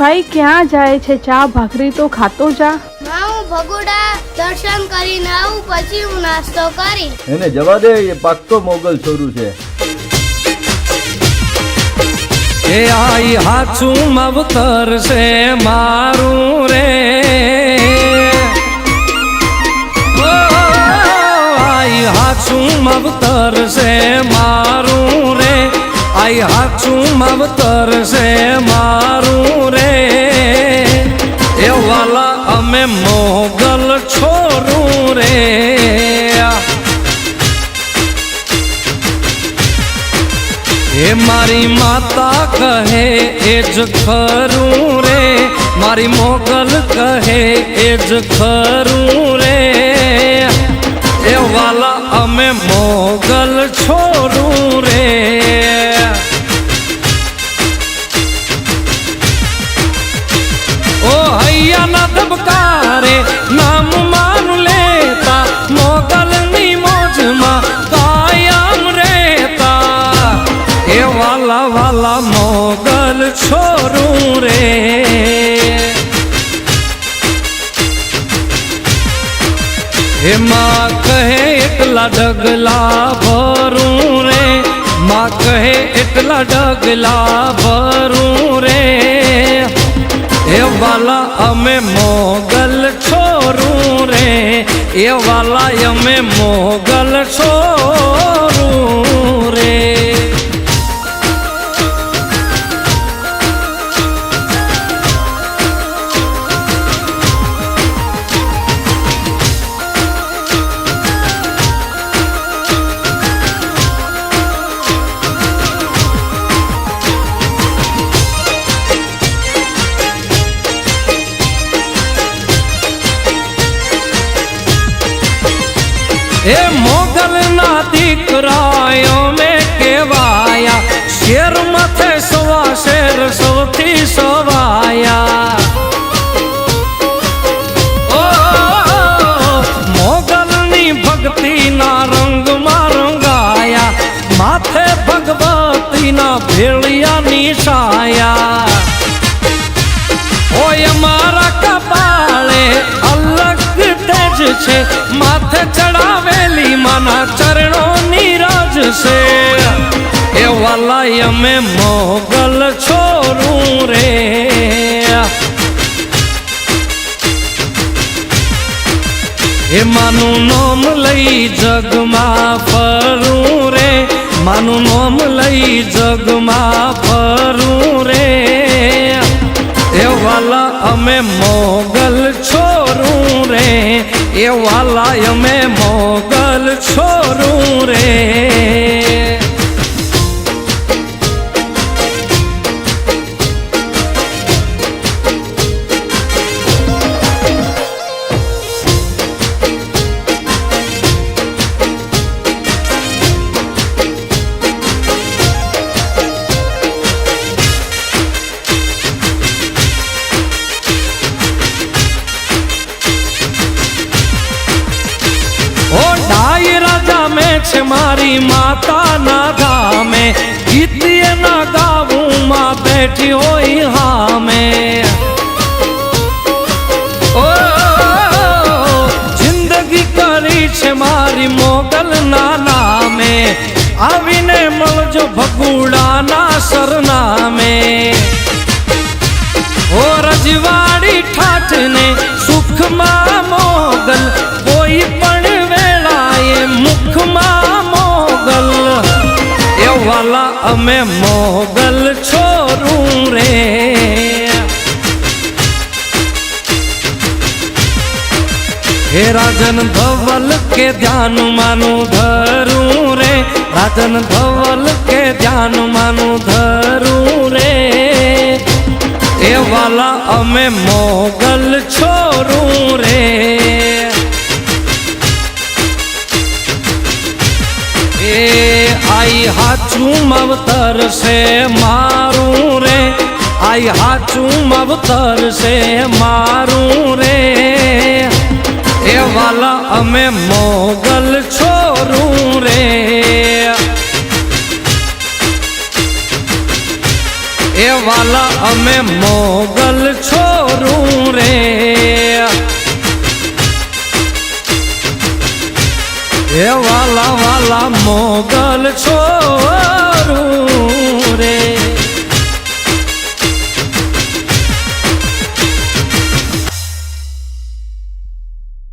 ભાઈ ક્યાં જાય છે? ચા ભાખરી તો ખાતો જા. હું ભગુડા દર્શન કરીને આવું, પછી હું નાસ્તો કરી. એને જવા દે, એ પાક્કો મોગલ છોરું છે. એ આઈ હાચું મવતર છે મારું રે, આઈ હાચું મવતર છે મારું રે, આઈ હાચું મવતર છે મારું રે. એ વાલા અમે મોગલ છોરું રે, એ મારી માતા કહે એ જ ખરું રે, મારી મોગલ કહે એ જ ખરું રે. એ વાલા અમે મોગલ છોરું રે. ઓ હૈયાના ધબકારે નામ માનું લેતા, મોગલની મોજમાં કાયમ રહેતા. એ વાલા વાલા મોગલ છોરું રે. હે માં કહે એટલા ડગલા ભરું રે, માં કહે એટલા ડગલા ભરું રે. એ વાલા અમે મોગલ છોરું રે, એ વાલા અમે મોગલ છોરું રે. એ મોગલ ના દીકરાયો મેં કેવાયા, શેર માથે સવા શેર સૌથી સવાયા. ઓ મોગલની ભક્તિના રંગમાં રંગાયા, માથે ભગવતીના ભેળિયાની છાયા. ઓય મારા કપાળે અલગ તેજ છે, માથે ચડાવેલી માના ચરણોની રાજ છે. એ વાલા અમે મોગલ છોરું રે. એ માનું નોમ લઈ જગમાં ફરું રે, માનું નોમ લઈ જગમાં ફરું રે. એ વાલા અમે મોગલ છોરું રે, એ વાલા અમે મોગલ છોરું રે. છે મારી માતાના ધામે, ગીતીએ ના ગાવું માં બેઠી હોય હામે. ઓ જિંદગી કરી છે મારી મોગલના નામે, આવીને મળજો ભગુડાના સરનામે. ઓ રજવાડી ઠાઠને સુખમાં મોગલ, કોઈ પણ વેળાએ મુખમાં મોગલ. એ વાલા અમે મોગલ છોરું રે. હે રાજન ધવલ કે ધ્યાન માનું ધરું રે, રાજન ધવલ કે ધ્યાન માનું ધરું રે. એ વાલા અમે મોગલ છોરું રે. એ આઈ હાચું મવતર છે મારું રે, આઈ હાચું મવતર છે મારું રે. એ વાલા અમે મોગલ છોરું રે. એ વાલા અમે મોગલ મોગલ છો